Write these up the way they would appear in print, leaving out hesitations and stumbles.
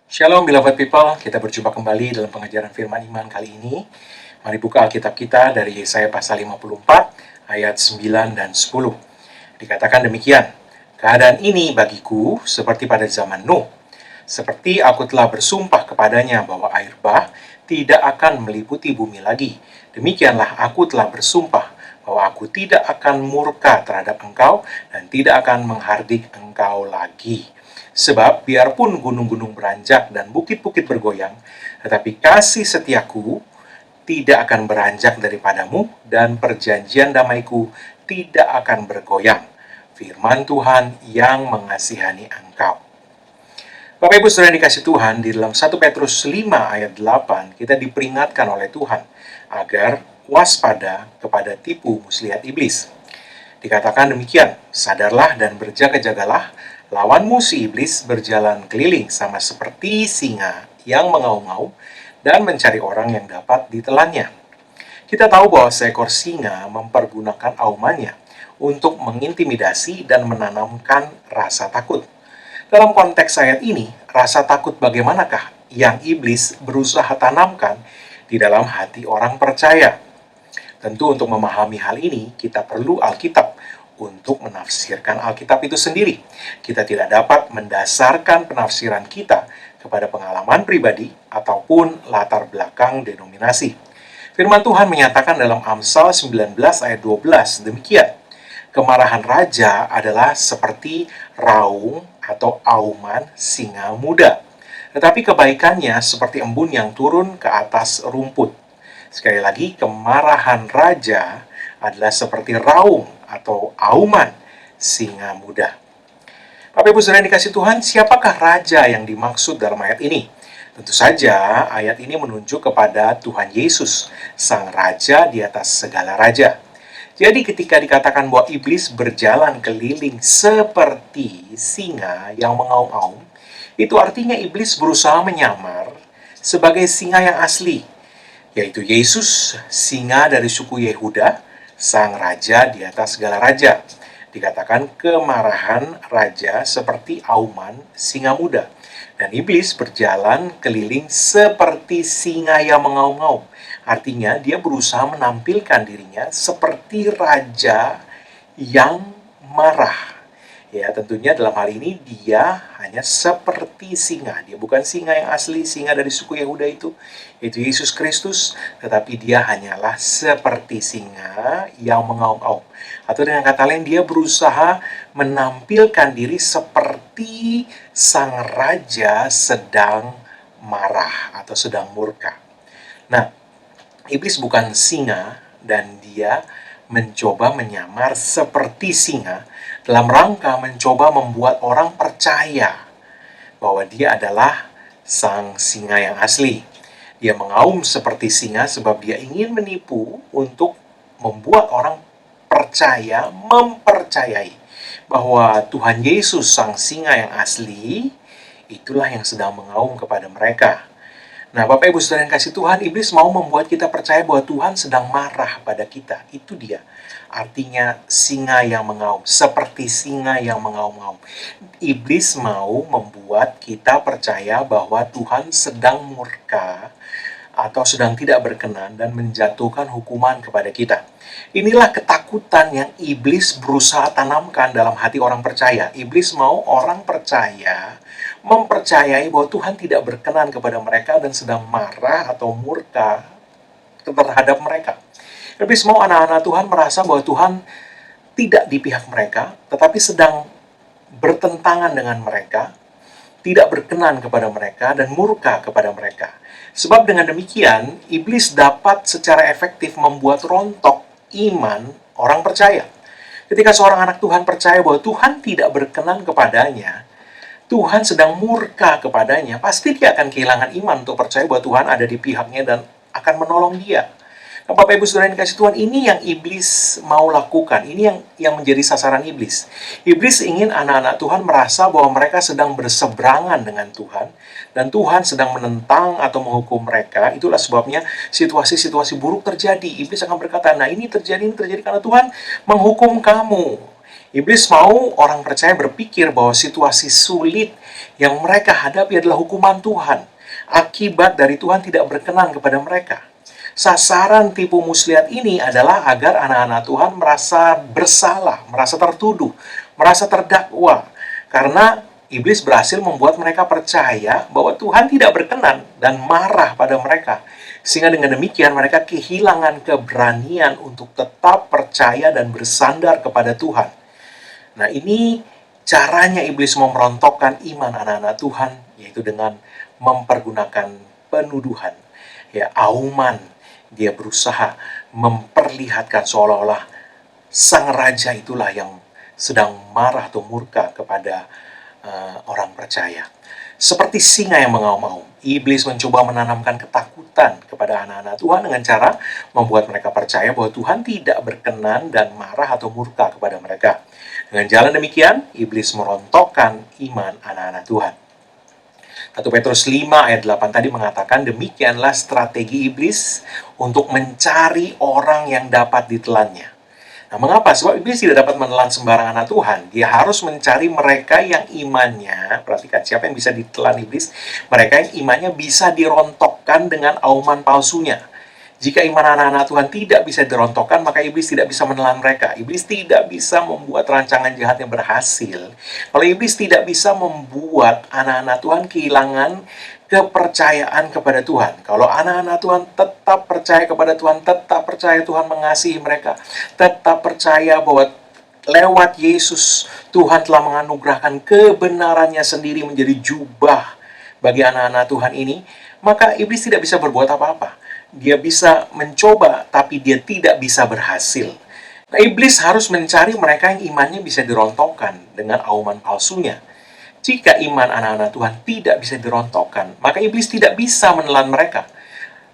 Shalom beloved people, kita berjumpa kembali dalam pengajaran firman iman kali ini. Mari buka Alkitab kita dari Yesaya pasal 54 ayat 9 dan 10. Dikatakan demikian, keadaan ini bagiku seperti pada zaman Nuh. Seperti aku telah bersumpah kepadanya bahwa air bah tidak akan meliputi bumi lagi. Demikianlah aku telah bersumpah bahwa aku tidak akan murka terhadap engkau dan tidak akan menghardik engkau lagi. Sebab biarpun gunung-gunung beranjak dan bukit-bukit bergoyang, tetapi kasih setiaku tidak akan beranjak daripadamu dan perjanjian damaiku tidak akan bergoyang. Firman Tuhan yang mengasihani engkau. Bapak Ibu Saudara yang dikasih Tuhan, di dalam 1 Petrus 5 ayat 8, kita diperingatkan oleh Tuhan agar waspada kepada tipu muslihat iblis. Dikatakan demikian, sadarlah dan berjaga-jagalah, lawanmu si iblis berjalan keliling sama seperti singa yang mengaum-ngaum dan mencari orang yang dapat ditelannya. Kita tahu bahwa seekor singa mempergunakan aumannya untuk mengintimidasi dan menanamkan rasa takut. Dalam konteks ayat ini, rasa takut bagaimanakah yang iblis berusaha tanamkan di dalam hati orang percaya? Tentu untuk memahami hal ini, kita perlu Alkitab untuk menafsirkan Alkitab itu sendiri. Kita tidak dapat mendasarkan penafsiran kita kepada pengalaman pribadi ataupun latar belakang denominasi. Firman Tuhan menyatakan dalam Amsal 19 ayat 12 demikian, kemarahan raja adalah seperti raung atau auman singa muda, tetapi kebaikannya seperti embun yang turun ke atas rumput. Sekali lagi, kemarahan raja adalah seperti raung atau auman singa muda. Bapak Ibu Saudara yang dikasih Tuhan, siapakah raja yang dimaksud dalam ayat ini? Tentu saja ayat ini menunjuk kepada Tuhan Yesus, sang raja di atas segala raja. Jadi ketika dikatakan bahwa iblis berjalan keliling seperti singa yang mengaum-ngaum, itu artinya iblis berusaha menyamar sebagai singa yang asli, yaitu Yesus, singa dari suku Yehuda, sang raja di atas segala raja. Dikatakan kemarahan raja seperti auman singa muda. Dan iblis berjalan keliling seperti singa yang mengaum-ngaum. Artinya dia berusaha menampilkan dirinya seperti raja yang marah. Ya, tentunya dalam hal ini dia hanya seperti singa. Dia bukan singa yang asli, singa dari suku Yehuda itu Yesus Kristus, tetapi dia hanyalah seperti singa yang mengaum-ngaum. Atau dengan kata lain, dia berusaha menampilkan diri seperti sang raja sedang marah atau sedang murka. Nah, iblis bukan singa dan dia mencoba menyamar seperti singa dalam rangka mencoba membuat orang percaya bahwa dia adalah sang singa yang asli. Dia mengaum seperti singa sebab dia ingin menipu untuk membuat orang percaya, mempercayai bahwa Tuhan Yesus sang singa yang asli itulah yang sedang mengaum kepada mereka. Nah, Bapak Ibu Saudara yang kasih Tuhan, iblis mau membuat kita percaya bahwa Tuhan sedang marah pada kita. Itu dia. Artinya singa yang mengaum, seperti singa yang mengaum-ngaum. Iblis mau membuat kita percaya bahwa Tuhan sedang murka atau sedang tidak berkenan dan menjatuhkan hukuman kepada kita. Inilah ketakutan yang iblis berusaha tanamkan dalam hati orang percaya. Iblis mau orang percaya mempercayai bahwa Tuhan tidak berkenan kepada mereka dan sedang marah atau murka terhadap mereka. Iblis mau anak-anak Tuhan merasa bahwa Tuhan tidak di pihak mereka, tetapi sedang bertentangan dengan mereka, tidak berkenan kepada mereka, dan murka kepada mereka. Sebab dengan demikian, iblis dapat secara efektif membuat rontok iman orang percaya. Ketika seorang anak Tuhan percaya bahwa Tuhan tidak berkenan kepadanya, Tuhan sedang murka kepadanya, pasti dia akan kehilangan iman untuk percaya bahwa Tuhan ada di pihaknya dan akan menolong dia. Nah, Bapak Ibu Saudara yang dikasih Tuhan, ini yang iblis mau lakukan. Ini yang menjadi sasaran iblis. Iblis ingin anak-anak Tuhan merasa bahwa mereka sedang berseberangan dengan Tuhan dan Tuhan sedang menentang atau menghukum mereka. Itulah sebabnya situasi-situasi buruk terjadi. Iblis akan berkata, nah ini terjadi karena Tuhan menghukum kamu. Iblis mau orang percaya berpikir bahwa situasi sulit yang mereka hadapi adalah hukuman Tuhan, akibat dari Tuhan tidak berkenan kepada mereka. Sasaran tipu muslihat ini adalah agar anak-anak Tuhan merasa bersalah, merasa tertuduh, merasa terdakwa. Karena iblis berhasil membuat mereka percaya bahwa Tuhan tidak berkenan dan marah pada mereka. Sehingga dengan demikian mereka kehilangan keberanian untuk tetap percaya dan bersandar kepada Tuhan. Nah, ini caranya iblis memerontokkan iman anak-anak Tuhan, yaitu dengan mempergunakan penuduhan. Ya, auman. Dia berusaha memperlihatkan seolah-olah sang raja itulah yang sedang marah atau murka kepada orang percaya. Seperti singa yang mengaum-aum, iblis mencoba menanamkan ketakutan kepada anak-anak Tuhan dengan cara membuat mereka percaya bahwa Tuhan tidak berkenan dan marah atau murka kepada mereka. Dengan jalan demikian, iblis merontokkan iman anak-anak Tuhan. 1 Petrus 5 ayat 8 tadi mengatakan, demikianlah strategi iblis untuk mencari orang yang dapat ditelannya. Nah, mengapa? Sebab iblis tidak dapat menelan sembarang anak Tuhan. Dia harus mencari mereka yang imannya, perhatikan siapa yang bisa ditelan iblis, mereka yang imannya bisa dirontokkan dengan auman palsunya. Jika iman anak-anak Tuhan tidak bisa dirontokkan, maka iblis tidak bisa menelan mereka. Iblis tidak bisa membuat rancangan jahatnya berhasil. Kalau iblis tidak bisa membuat anak-anak Tuhan kehilangan kepercayaan kepada Tuhan. Kalau anak-anak Tuhan tetap percaya kepada Tuhan, tetap percaya Tuhan mengasihi mereka, tetap percaya bahwa lewat Yesus, Tuhan telah menganugerahkan kebenarannya sendiri menjadi jubah bagi anak-anak Tuhan ini, maka iblis tidak bisa berbuat apa-apa. Dia bisa mencoba, tapi dia tidak bisa berhasil. Nah, iblis harus mencari mereka yang imannya bisa dirontokkan dengan auman palsunya. Jika iman anak-anak Tuhan tidak bisa dirontokkan, maka iblis tidak bisa menelan mereka.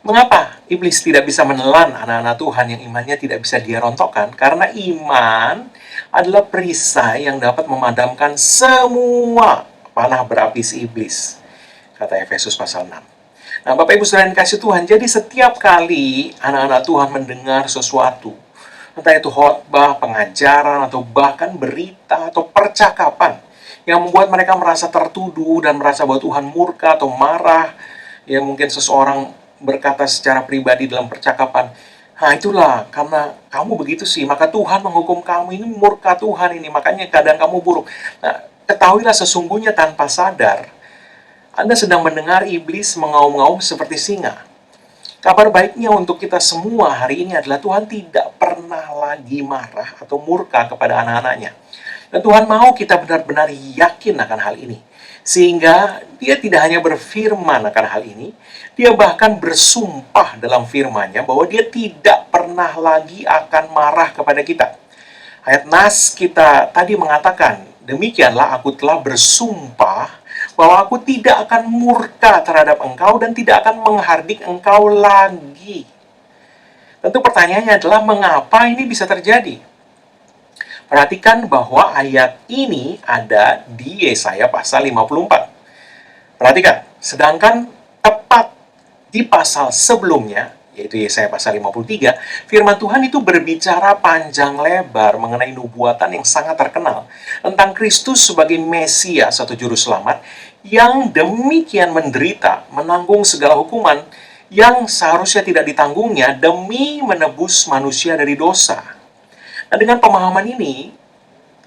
Mengapa iblis tidak bisa menelan anak-anak Tuhan yang imannya tidak bisa dia rontokkan? Karena iman adalah perisai yang dapat memadamkan semua panah berapi si iblis. Kata Efesus pasal 6. Nah, Bapak Ibu Saudara yang dikasihi Tuhan, jadi setiap kali anak-anak Tuhan mendengar sesuatu, entah itu khotbah, pengajaran, atau bahkan berita atau percakapan yang membuat mereka merasa tertuduh dan merasa bahwa Tuhan murka atau marah, ya mungkin seseorang berkata secara pribadi dalam percakapan, nah itulah karena kamu begitu sih, maka Tuhan menghukum kamu, ini murka Tuhan ini, makanya keadaan kamu buruk. Nah, ketahuilah sesungguhnya tanpa sadar, Anda sedang mendengar iblis mengaum-ngaum seperti singa. Kabar baiknya untuk kita semua hari ini adalah Tuhan tidak pernah lagi marah atau murka kepada anak-anaknya. Dan Tuhan mau kita benar-benar yakin akan hal ini. Sehingga dia tidak hanya berfirman akan hal ini, dia bahkan bersumpah dalam firman-Nya bahwa dia tidak pernah lagi akan marah kepada kita. Ayat nas kita tadi mengatakan, demikianlah aku telah bersumpah bahwa aku tidak akan murka terhadap engkau dan tidak akan menghardik engkau lagi. Tentu pertanyaannya adalah mengapa ini bisa terjadi? Perhatikan bahwa ayat ini ada di Yesaya pasal 54. Perhatikan, sedangkan tepat di pasal sebelumnya, yaitu Yesaya pasal 53, firman Tuhan itu berbicara panjang lebar mengenai nubuatan yang sangat terkenal tentang Kristus sebagai Mesias atau Juru Selamat yang demikian menderita, menanggung segala hukuman yang seharusnya tidak ditanggungnya demi menebus manusia dari dosa. Nah, dengan pemahaman ini,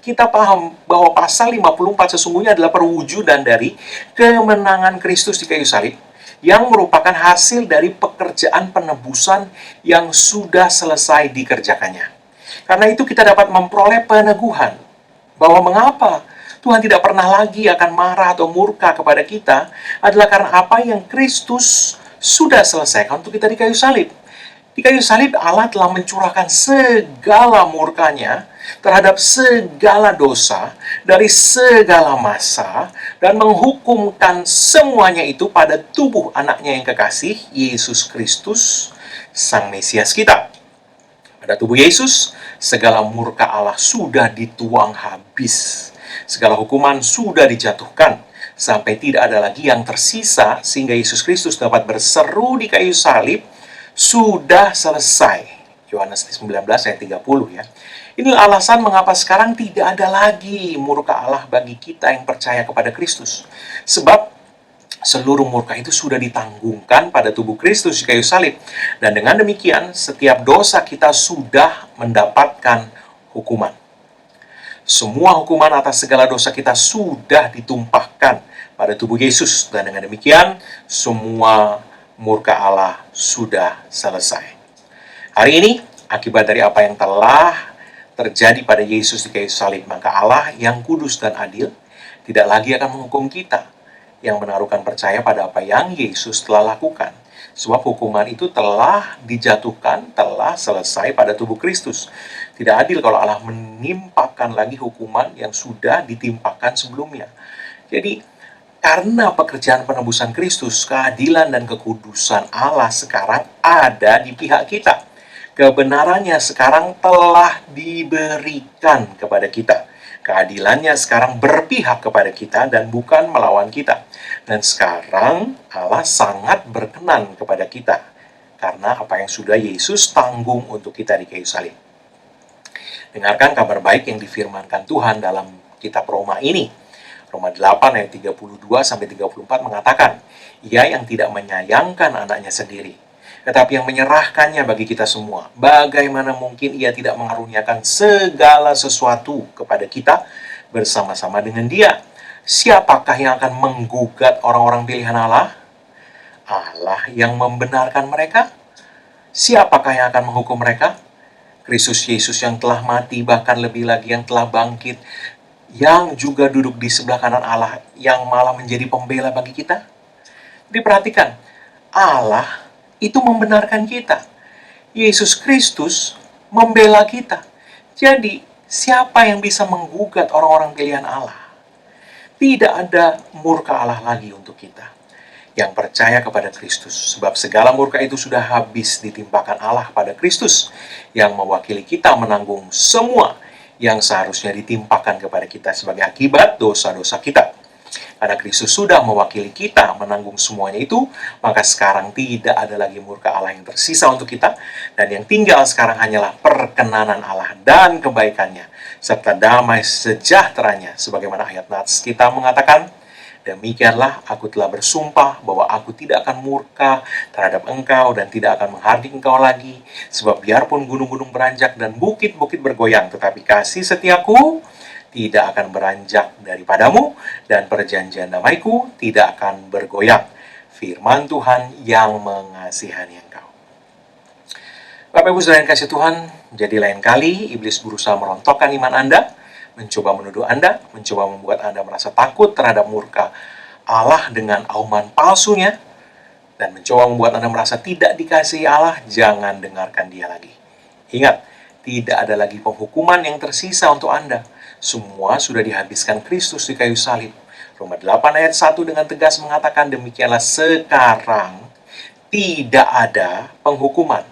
kita paham bahwa pasal 54 sesungguhnya adalah perwujudan dari kemenangan Kristus di kayu salib, yang merupakan hasil dari pekerjaan penebusan yang sudah selesai dikerjakannya. Karena itu kita dapat memperoleh peneguhan bahwa mengapa Tuhan tidak pernah lagi akan marah atau murka kepada kita adalah karena apa yang Kristus sudah selesaikan untuk kita di kayu salib. Di kayu salib Allah telah mencurahkan segala murkanya terhadap segala dosa dari segala masa dan menghukumkan semuanya itu pada tubuh anaknya yang kekasih, Yesus Kristus, Sang Mesias kita. Pada tubuh Yesus, segala murka Allah sudah dituang habis. Segala hukuman sudah dijatuhkan sampai tidak ada lagi yang tersisa sehingga Yesus Kristus dapat berseru di kayu salib, sudah selesai. Yohanes 19 ayat 30 ya. Inilah alasan mengapa sekarang tidak ada lagi murka Allah bagi kita yang percaya kepada Kristus. Sebab seluruh murka itu sudah ditanggungkan pada tubuh Kristus di kayu salib. Dan dengan demikian, setiap dosa kita sudah mendapatkan hukuman. Semua hukuman atas segala dosa kita sudah ditumpahkan pada tubuh Yesus. Dan dengan demikian, semua murka Allah sudah selesai. Hari ini, akibat dari apa yang telah terjadi pada Yesus di kayu salib, maka Allah yang kudus dan adil tidak lagi akan menghukum kita yang menaruhkan percaya pada apa yang Yesus telah lakukan. Sebab hukuman itu telah dijatuhkan, telah selesai pada tubuh Kristus. Tidak adil kalau Allah menimpakan lagi hukuman yang sudah ditimpakan sebelumnya. Jadi, karena pekerjaan penebusan Kristus, keadilan dan kekudusan Allah sekarang ada di pihak kita. Kebenarannya sekarang telah diberikan kepada kita. Keadilannya sekarang berpihak kepada kita dan bukan melawan kita. Dan sekarang Allah sangat berkenan kepada kita karena apa yang sudah Yesus tanggung untuk kita di kayu salib. Dengarkan kabar baik yang difirmankan Tuhan dalam kitab Roma ini. Roma 8 ayat 32-34 mengatakan, Ia yang tidak menyayangkan anaknya sendiri, tetapi yang menyerahkannya bagi kita semua. Bagaimana mungkin Ia tidak mengaruniakan segala sesuatu kepada kita bersama-sama dengan Dia? Siapakah yang akan menggugat orang-orang pilihan Allah? Allah yang membenarkan mereka? Siapakah yang akan menghukum mereka? Kristus Yesus yang telah mati, bahkan lebih lagi yang telah bangkit, yang juga duduk di sebelah kanan Allah, yang malah menjadi pembela bagi kita. Diperhatikan, Allah itu membenarkan kita. Yesus Kristus membela kita. Jadi, siapa yang bisa menggugat orang-orang pilihan Allah? Tidak ada murka Allah lagi untuk kita yang percaya kepada Kristus. Sebab segala murka itu sudah habis ditimpakan Allah pada Kristus yang mewakili kita menanggung semua yang seharusnya ditimpakan kepada kita sebagai akibat dosa-dosa kita. Karena Kristus sudah mewakili kita menanggung semuanya itu, maka sekarang tidak ada lagi murka Allah yang tersisa untuk kita, dan yang tinggal sekarang hanyalah perkenanan Allah dan kebaikannya, serta damai sejahteranya, sebagaimana ayat Nats kita mengatakan, Demikianlah aku telah bersumpah bahwa aku tidak akan murka terhadap engkau dan tidak akan menghardik engkau lagi, sebab biarpun gunung-gunung beranjak dan bukit-bukit bergoyang, tetapi kasih setiaku tidak akan beranjak daripadamu, dan perjanjian damaiku tidak akan bergoyang. Firman Tuhan yang mengasihani engkau. Bapak Ibu saudara yang kasih Tuhan, jadi lain kali iblis berusaha merontokkan iman Anda, mencoba menuduh Anda, mencoba membuat Anda merasa takut terhadap murka Allah dengan auman palsunya, dan mencoba membuat Anda merasa tidak dikasihi Allah, jangan dengarkan dia lagi. Ingat, tidak ada lagi penghukuman yang tersisa untuk Anda. Semua sudah dihabiskan Kristus di kayu salib. Roma 8 ayat 1 dengan tegas mengatakan, demikianlah sekarang tidak ada penghukuman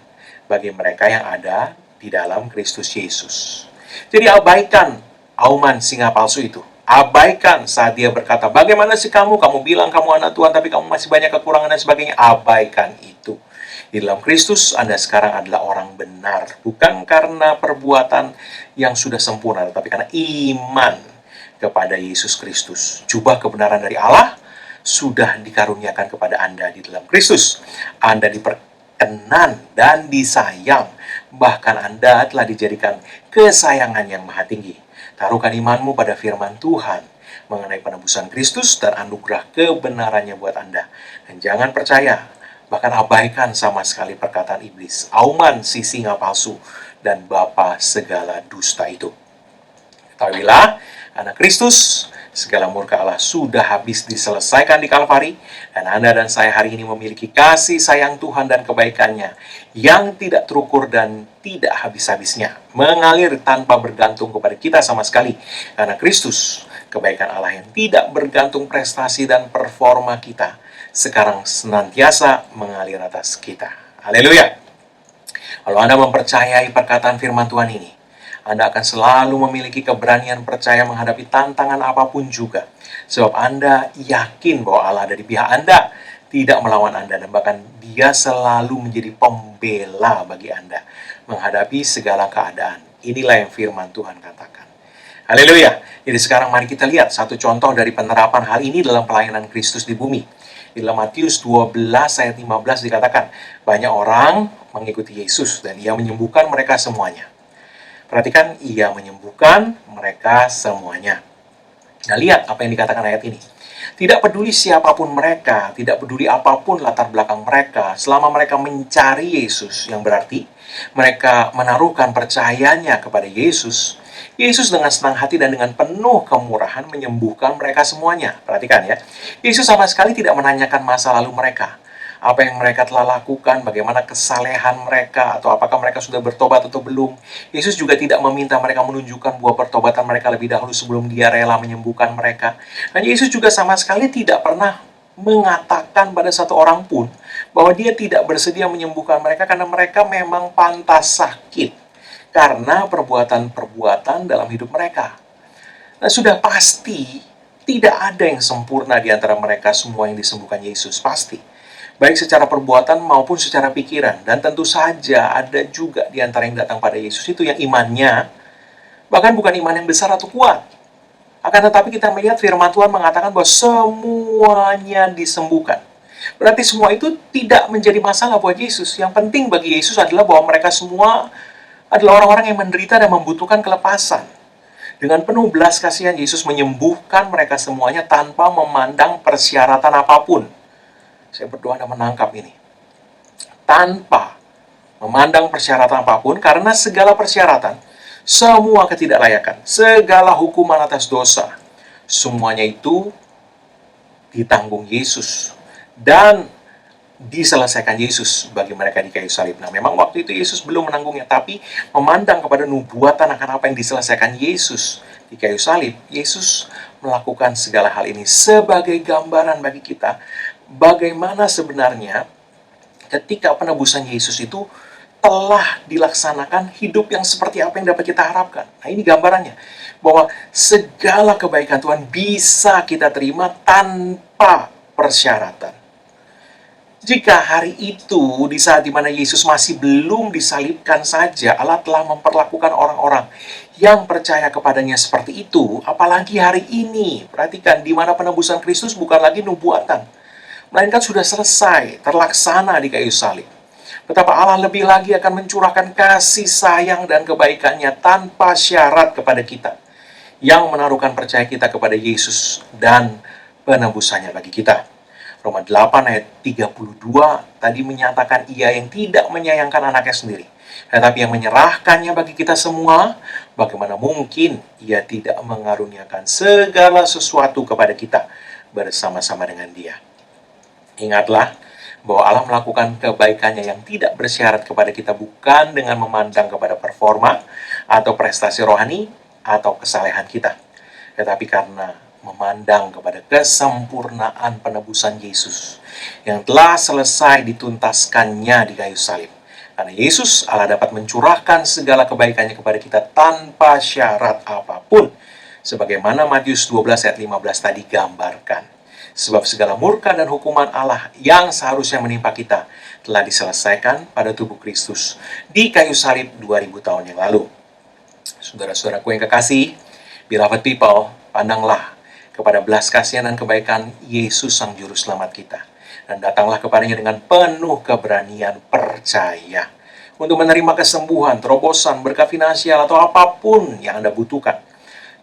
bagi mereka yang ada di dalam Kristus Yesus. Jadi abaikan auman singa palsu itu. Abaikan saat dia berkata, bagaimana sih kamu? Kamu bilang kamu anak Tuhan, tapi kamu masih banyak kekurangan dan sebagainya. Abaikan itu. Di dalam Kristus, Anda sekarang adalah orang benar. Bukan karena perbuatan yang sudah sempurna, tetapi karena iman kepada Yesus Kristus. Jubah kebenaran dari Allah sudah dikaruniakan kepada Anda di dalam Kristus. Anda diperkenan dan disayang. Bahkan Anda telah dijadikan kesayangan yang maha tinggi. Taruhkan imanmu pada firman Tuhan mengenai penebusan Kristus dan anugerah kebenarannya buat Anda. Dan jangan percaya, bahkan abaikan sama sekali perkataan iblis, auman si singa palsu, dan bapa segala dusta itu. Ketahuilah, anak Kristus, segala murka Allah sudah habis diselesaikan di Kalvari, dan Anda dan saya hari ini memiliki kasih sayang Tuhan dan kebaikannya yang tidak terukur dan tidak habis-habisnya, mengalir tanpa bergantung kepada kita sama sekali. Karena Kristus, kebaikan Allah yang tidak bergantung prestasi dan performa kita, sekarang senantiasa mengalir atas kita. Haleluya. Kalau Anda mempercayai perkataan firman Tuhan ini, Anda akan selalu memiliki keberanian percaya menghadapi tantangan apapun juga. Sebab Anda yakin bahwa Allah ada di pihak Anda, tidak melawan Anda, dan bahkan Dia selalu menjadi pembela bagi Anda menghadapi segala keadaan. Inilah yang firman Tuhan katakan. Haleluya. Jadi sekarang mari kita lihat satu contoh dari penerapan hal ini dalam pelayanan Kristus di bumi. Di dalam Matius 12 ayat 15 dikatakan, banyak orang mengikuti Yesus dan ia menyembuhkan mereka semuanya. Perhatikan, ia menyembuhkan mereka semuanya. Nah, lihat apa yang dikatakan ayat ini. Tidak peduli siapapun mereka, tidak peduli apapun latar belakang mereka, selama mereka mencari Yesus, yang berarti mereka menaruhkan percayanya kepada Yesus, Yesus dengan senang hati dan dengan penuh kemurahan menyembuhkan mereka semuanya. Perhatikan ya, Yesus sama sekali tidak menanyakan masa lalu mereka. Apa yang mereka telah lakukan, bagaimana kesalehan mereka, atau apakah mereka sudah bertobat atau belum. Yesus juga tidak meminta mereka menunjukkan buah pertobatan mereka lebih dahulu sebelum dia rela menyembuhkan mereka. Dan Yesus juga sama sekali tidak pernah mengatakan pada satu orang pun bahwa dia tidak bersedia menyembuhkan mereka karena mereka memang pantas sakit karena perbuatan-perbuatan dalam hidup mereka. Nah, sudah pasti tidak ada yang sempurna di antara mereka semua yang disembuhkan Yesus, pasti. Baik secara perbuatan maupun secara pikiran. Dan tentu saja ada juga di antara yang datang pada Yesus itu yang imannya bahkan bukan iman yang besar atau kuat. Akan tetapi kita melihat firman Tuhan mengatakan bahwa semuanya disembuhkan. Berarti semua itu tidak menjadi masalah buat Yesus. Yang penting bagi Yesus adalah bahwa mereka semua adalah orang-orang yang menderita dan membutuhkan kelepasan. Dengan penuh belas kasihan, Yesus menyembuhkan mereka semuanya tanpa memandang persyaratan apapun. Saya berdoa Anda menangkap ini. Tanpa memandang persyaratan apapun, karena segala persyaratan, semua ketidaklayakan, segala hukuman atas dosa, semuanya itu ditanggung Yesus dan diselesaikan Yesus bagi mereka di kayu salib. Nah, memang waktu itu Yesus belum menanggungnya, tapi memandang kepada nubuatan akan apa yang diselesaikan Yesus di kayu salib, Yesus melakukan segala hal ini sebagai gambaran bagi kita bagaimana sebenarnya ketika penebusan Yesus itu telah dilaksanakan hidup yang seperti apa yang dapat kita harapkan. Nah, ini gambarannya. Bahwa segala kebaikan Tuhan bisa kita terima tanpa persyaratan. Jika hari itu, di saat dimana Yesus masih belum disalibkan saja, Allah telah memperlakukan orang-orang yang percaya kepadanya seperti itu, apalagi hari ini. Perhatikan, di mana penebusan Kristus bukan lagi nubuatan, melainkan sudah selesai, terlaksana di kayu salib. Betapa Allah lebih lagi akan mencurahkan kasih sayang dan kebaikannya tanpa syarat kepada kita, yang menaruhkan percaya kita kepada Yesus dan penebusannya bagi kita. Roma 8 ayat 32 tadi menyatakan ia yang tidak menyayangkan anaknya sendiri, tetapi yang menyerahkannya bagi kita semua, bagaimana mungkin ia tidak mengaruniakan segala sesuatu kepada kita bersama-sama dengan dia. Ingatlah bahwa Allah melakukan kebaikannya yang tidak bersyarat kepada kita bukan dengan memandang kepada performa atau prestasi rohani atau kesalehan kita, tetapi karena memandang kepada kesempurnaan penebusan Yesus yang telah selesai dituntaskannya di kayu salib. Karena Yesus, Allah dapat mencurahkan segala kebaikannya kepada kita tanpa syarat apapun, sebagaimana Matius 12 ayat 15 tadi gambarkan. Sebab segala murka dan hukuman Allah yang seharusnya menimpa kita telah diselesaikan pada tubuh Kristus di kayu salib 2000 tahun yang lalu. Saudara-saudaraku yang kekasih, beloved people, pandanglah kepada belas kasihan dan kebaikan Yesus Sang Juru Selamat kita. Dan datanglah kepadanya dengan penuh keberanian percaya untuk menerima kesembuhan, terobosan, berkat finansial, atau apapun yang Anda butuhkan.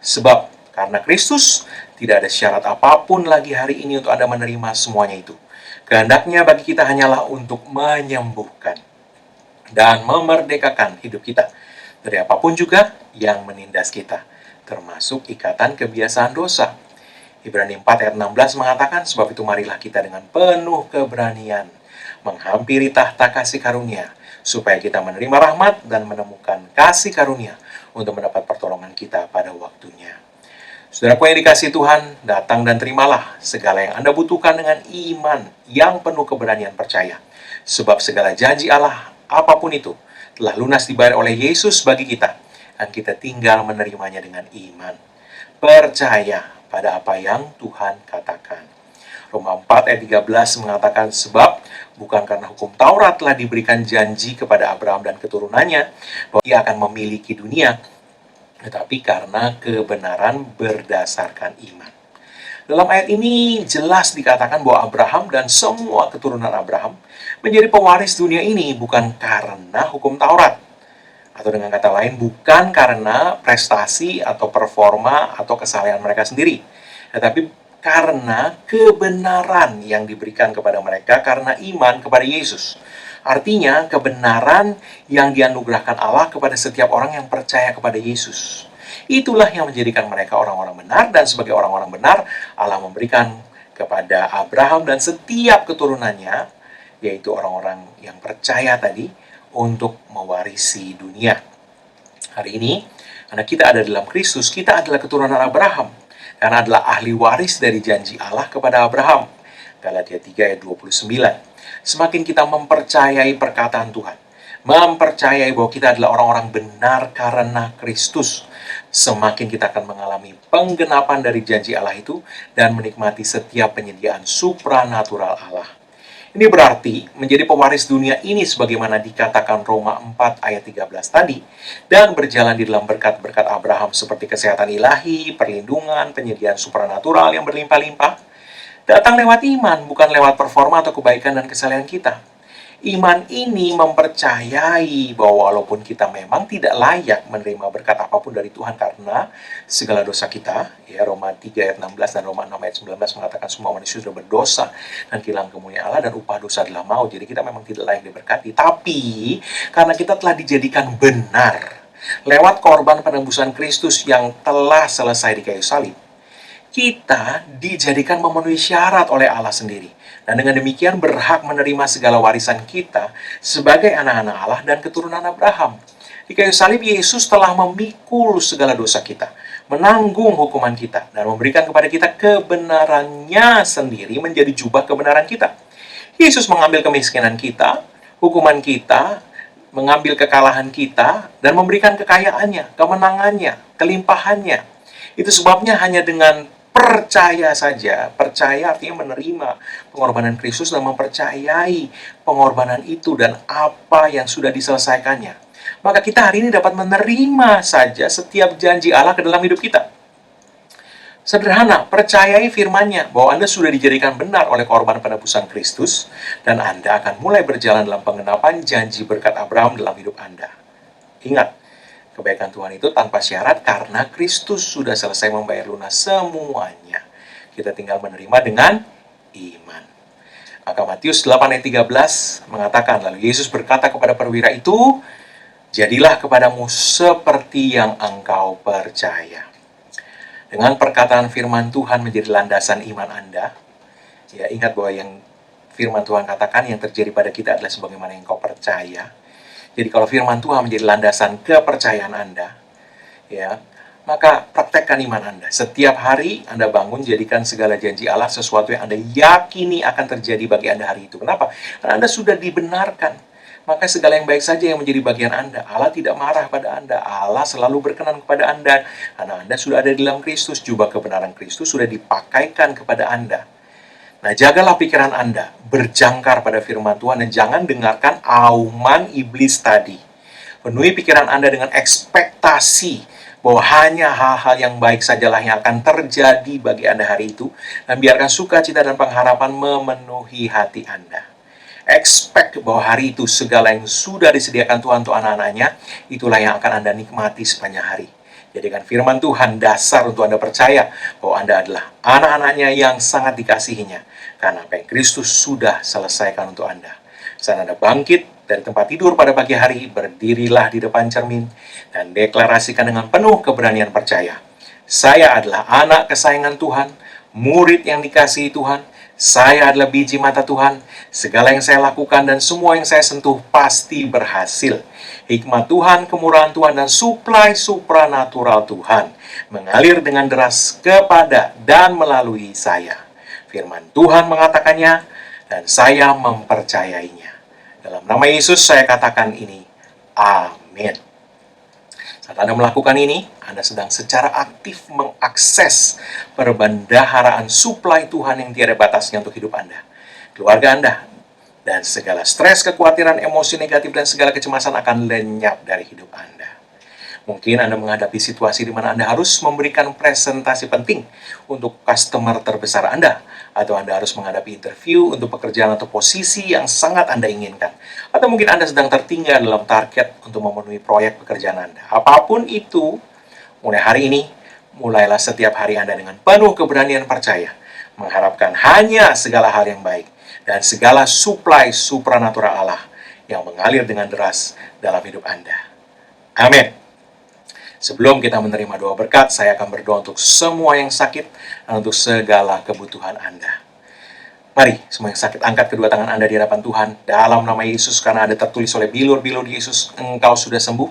Sebab karena Kristus, tidak ada syarat apapun lagi hari ini untuk Anda menerima semuanya itu. Kehendaknya bagi kita hanyalah untuk menyembuhkan dan memerdekakan hidup kita dari apapun juga yang menindas kita, termasuk ikatan kebiasaan dosa. Ibrani 4 ayat 16 mengatakan, sebab itu marilah kita dengan penuh keberanian menghampiri tahta kasih karunia, supaya kita menerima rahmat dan menemukan kasih karunia untuk mendapat pertolongan kita pada waktunya. Saudaraku yang dikasihi Tuhan, datang dan terimalah segala yang Anda butuhkan dengan iman yang penuh keberanian percaya. Sebab segala janji Allah, apapun itu, telah lunas dibayar oleh Yesus bagi kita, dan kita tinggal menerimanya dengan iman. Percaya pada apa yang Tuhan katakan. Roma 4 ayat 13 mengatakan, sebab bukan karena hukum Taurat telah diberikan janji kepada Abraham dan keturunannya bahwa ia akan memiliki dunia, tetapi karena kebenaran berdasarkan iman. Dalam ayat ini jelas dikatakan bahwa Abraham dan semua keturunan Abraham menjadi pewaris dunia ini bukan karena hukum Taurat. Atau dengan kata lain, bukan karena prestasi atau performa atau kesalahan mereka sendiri. Tetapi karena kebenaran yang diberikan kepada mereka karena iman kepada Yesus. Artinya, kebenaran yang dianugerahkan Allah kepada setiap orang yang percaya kepada Yesus. Itulah yang menjadikan mereka orang-orang benar, dan sebagai orang-orang benar, Allah memberikan kepada Abraham dan setiap keturunannya, yaitu orang-orang yang percaya tadi, untuk mewarisi dunia. Hari ini, karena kita ada dalam Kristus, kita adalah keturunan Abraham, karena adalah ahli waris dari janji Allah kepada Abraham. Galatia 3 ayat 29. Semakin kita mempercayai perkataan Tuhan, mempercayai bahwa kita adalah orang-orang benar karena Kristus, semakin kita akan mengalami penggenapan dari janji Allah itu dan menikmati setiap penyediaan supranatural Allah. Ini berarti menjadi pewaris dunia ini sebagaimana dikatakan Roma 4 ayat 13 tadi, dan berjalan di dalam berkat-berkat Abraham seperti kesehatan ilahi, perlindungan, penyediaan supranatural yang berlimpah-limpah, datang lewat iman, bukan lewat performa atau kebaikan dan kesalahan kita. Iman ini mempercayai bahwa walaupun kita memang tidak layak menerima berkat apapun dari Tuhan karena segala dosa kita, ya Roma 3 ayat 16 dan Roma 6 ayat 19 mengatakan semua manusia sudah berdosa dan kehilangan kemuliaan Allah dan upah dosa adalah maut. Jadi kita memang tidak layak diberkati. Tapi karena kita telah dijadikan benar lewat korban penebusan Kristus yang telah selesai di kayu salib, kita dijadikan memenuhi syarat oleh Allah sendiri. Dan dengan demikian berhak menerima segala warisan kita sebagai anak-anak Allah dan keturunan Abraham. Di kayu salib, Yesus telah memikul segala dosa kita, menanggung hukuman kita, dan memberikan kepada kita kebenarannya sendiri menjadi jubah kebenaran kita. Yesus mengambil kemiskinan kita, hukuman kita, mengambil kekalahan kita, dan memberikan kekayaannya, kemenangannya, kelimpahannya. Itu sebabnya hanya dengan percaya saja, percaya artinya menerima pengorbanan Kristus dan mempercayai pengorbanan itu dan apa yang sudah diselesaikannya, maka kita hari ini dapat menerima saja setiap janji Allah ke dalam hidup kita. Sederhana, percayai firman-Nya bahwa Anda sudah dijadikan benar oleh korban penebusan Kristus dan Anda akan mulai berjalan dalam penggenapan janji berkat Abraham dalam hidup Anda. Ingat, kebaikan Tuhan itu tanpa syarat karena Kristus sudah selesai membayar lunas semuanya. Kita tinggal menerima dengan iman. Maka Matius 8 ayat 13 mengatakan, lalu Yesus berkata kepada perwira itu, jadilah kepadamu seperti yang engkau percaya. Dengan perkataan firman Tuhan menjadi landasan iman Anda, ya ingat bahwa yang firman Tuhan katakan yang terjadi pada kita adalah sebagaimana yang engkau percaya. Jadi kalau firman Tuhan menjadi landasan kepercayaan Anda, ya, maka praktekkan iman Anda. Setiap hari Anda bangun, jadikan segala janji Allah sesuatu yang Anda yakini akan terjadi bagi Anda hari itu. Kenapa? Karena Anda sudah dibenarkan. Maka segala yang baik saja yang menjadi bagian Anda. Allah tidak marah pada Anda. Allah selalu berkenan kepada Anda. Karena Anda sudah ada di dalam Kristus. Jubah kebenaran Kristus sudah dipakaikan kepada Anda. Nah, jagalah pikiran Anda, berjangkar pada firman Tuhan, dan jangan dengarkan auman iblis tadi. Penuhi pikiran Anda dengan ekspektasi bahwa hanya hal-hal yang baik sajalah yang akan terjadi bagi Anda hari itu, dan biarkan sukacita dan pengharapan memenuhi hati Anda. Expect bahwa hari itu segala yang sudah disediakan Tuhan untuk anak-anaknya, itulah yang akan Anda nikmati sepanjang hari. Jadikan firman Tuhan dasar untuk Anda percaya bahwa Anda adalah anak-anaknya yang sangat dikasihinya. Karena apa yang Kristus sudah selesaikan untuk Anda. Saat Anda bangkit dari tempat tidur pada pagi hari, berdirilah di depan cermin dan deklarasikan dengan penuh keberanian percaya. Saya adalah anak kesayangan Tuhan, murid yang dikasihi Tuhan. Saya adalah biji mata Tuhan. Segala yang saya lakukan dan semua yang saya sentuh pasti berhasil. Hikmat Tuhan, kemurahan Tuhan, dan suplai supranatural Tuhan mengalir dengan deras kepada dan melalui saya. Firman Tuhan mengatakannya, dan saya mempercayainya. Dalam nama Yesus saya katakan ini. Amin. Saat Anda melakukan ini, Anda sedang secara aktif mengakses perbendaharaan suplai Tuhan yang tiada batasnya untuk hidup Anda, keluarga Anda, Dan segala stres, kekhawatiran, emosi negatif, dan segala kecemasan akan lenyap dari hidup Anda. Mungkin Anda menghadapi situasi di mana Anda harus memberikan presentasi penting untuk customer terbesar Anda, atau Anda harus menghadapi interview untuk pekerjaan atau posisi yang sangat Anda inginkan. Atau mungkin Anda sedang tertinggal dalam target untuk memenuhi proyek pekerjaan Anda. Apapun itu, mulai hari ini, mulailah setiap hari Anda dengan penuh keberanian percaya, mengharapkan hanya segala hal yang baik, dan segala suplai supranatural Allah yang mengalir dengan deras dalam hidup Anda. Amin. Sebelum kita menerima doa berkat, saya akan berdoa untuk semua yang sakit dan untuk segala kebutuhan Anda. Mari, semua yang sakit, angkat kedua tangan Anda di hadapan Tuhan. Dalam nama Yesus, karena ada tertulis oleh bilur-bilur Yesus, engkau sudah sembuh.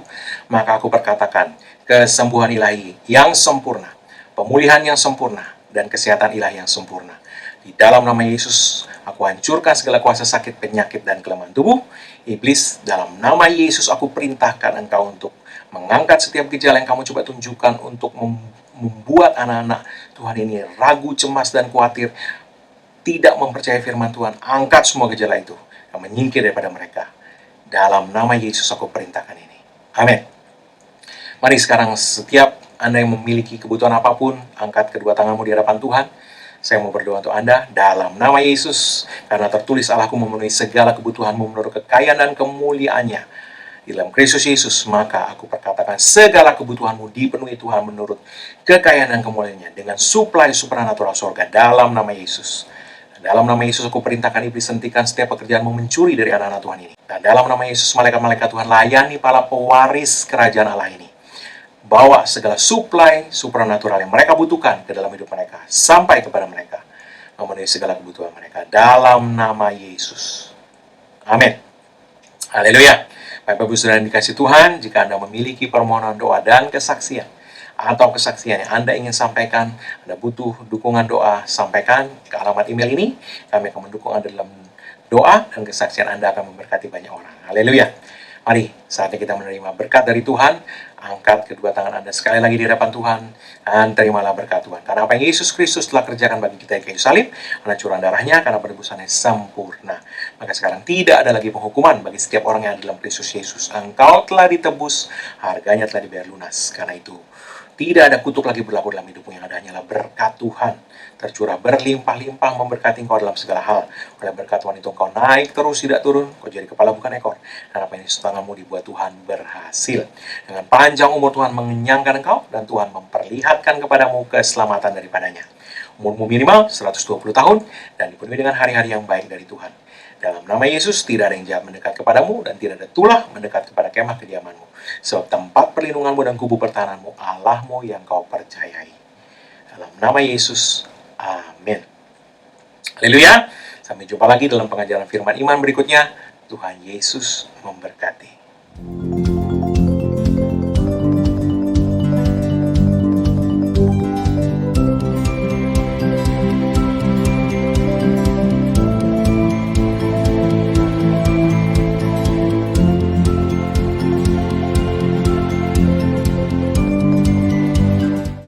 Maka aku berkatakan, kesembuhan ilahi yang sempurna, pemulihan yang sempurna, dan kesehatan ilahi yang sempurna. Di dalam nama Yesus, aku hancurkan segala kuasa sakit, penyakit, dan kelemahan tubuh. Iblis, dalam nama Yesus aku perintahkan engkau untuk mengangkat setiap gejala yang kamu coba tunjukkan untuk membuat anak-anak Tuhan ini ragu, cemas, dan khawatir, tidak mempercayai firman Tuhan. Angkat semua gejala itu dan menyingkir daripada mereka. Dalam nama Yesus aku perintahkan ini. Amin. Mari sekarang setiap Anda yang memiliki kebutuhan apapun, angkat kedua tanganmu di hadapan Tuhan. Saya mau berdoa untuk Anda dalam nama Yesus, karena tertulis Allahku memenuhi segala kebutuhanmu menurut kekayaan dan kemuliaannya di dalam Kristus Yesus. Maka aku perkatakan segala kebutuhanmu dipenuhi Tuhan menurut kekayaan dan kemuliaannya dengan suplai supranatural surga dalam nama Yesus. Dan dalam nama Yesus aku perintahkan iblis, hentikan setiap pekerjaanmu mencuri dari anak-anak Tuhan ini. Dan dalam nama Yesus, malaikat-malaikat Tuhan layani para pewaris kerajaan Allah ini. Bawa segala suplai supranatural yang mereka butuhkan ke dalam hidup mereka, sampai kepada mereka, memenuhi segala kebutuhan mereka dalam nama Yesus. Amin. Haleluya. Bapak Ibu Saudara yang dikasih Tuhan, jika Anda memiliki permohonan doa dan kesaksian, atau kesaksian yang Anda ingin sampaikan, Anda butuh dukungan doa, sampaikan ke alamat email ini. Kami akan mendukung Anda dalam doa, dan kesaksian Anda akan memberkati banyak orang. Haleluya. Mari, saatnya kita menerima berkat dari Tuhan. Angkat kedua tangan Anda sekali lagi di hadapan Tuhan, dan terimalah berkat Tuhan. Karena apa yang Yesus Kristus telah kerjakan bagi kita di kayu salib, karena curahan darahnya, karena penebusannya sempurna, maka sekarang tidak ada lagi penghukuman bagi setiap orang yang ada dalam Kristus Yesus. Engkau telah ditebus, harganya telah dibayar lunas. Karena itu, tidak ada kutuk lagi berlaku dalam hidupmu, yang ada hanyalah berkat Tuhan tercurah berlimpah-limpah memberkati engkau dalam segala hal. Oleh berkat Tuhan itu engkau naik terus, tidak turun. Kau jadi kepala bukan ekor. Dan apa yang di tanganmu dibuat Tuhan berhasil. Dengan panjang umur Tuhan mengenyangkan engkau, dan Tuhan memperlihatkan kepadamu keselamatan daripadanya. Umurmu minimal 120 tahun dan dipenuhi dengan hari-hari yang baik dari Tuhan. Dalam nama Yesus, tidak ada yang jahat mendekat kepadamu, dan tidak ada tulah mendekat kepada kemah kediamanmu. Sebab tempat perlindunganmu dan kubu pertahananmu Allahmu yang kau percayai. Dalam nama Yesus, amin. Haleluya. Sampai jumpa lagi dalam pengajaran firman iman berikutnya. Tuhan Yesus memberkati.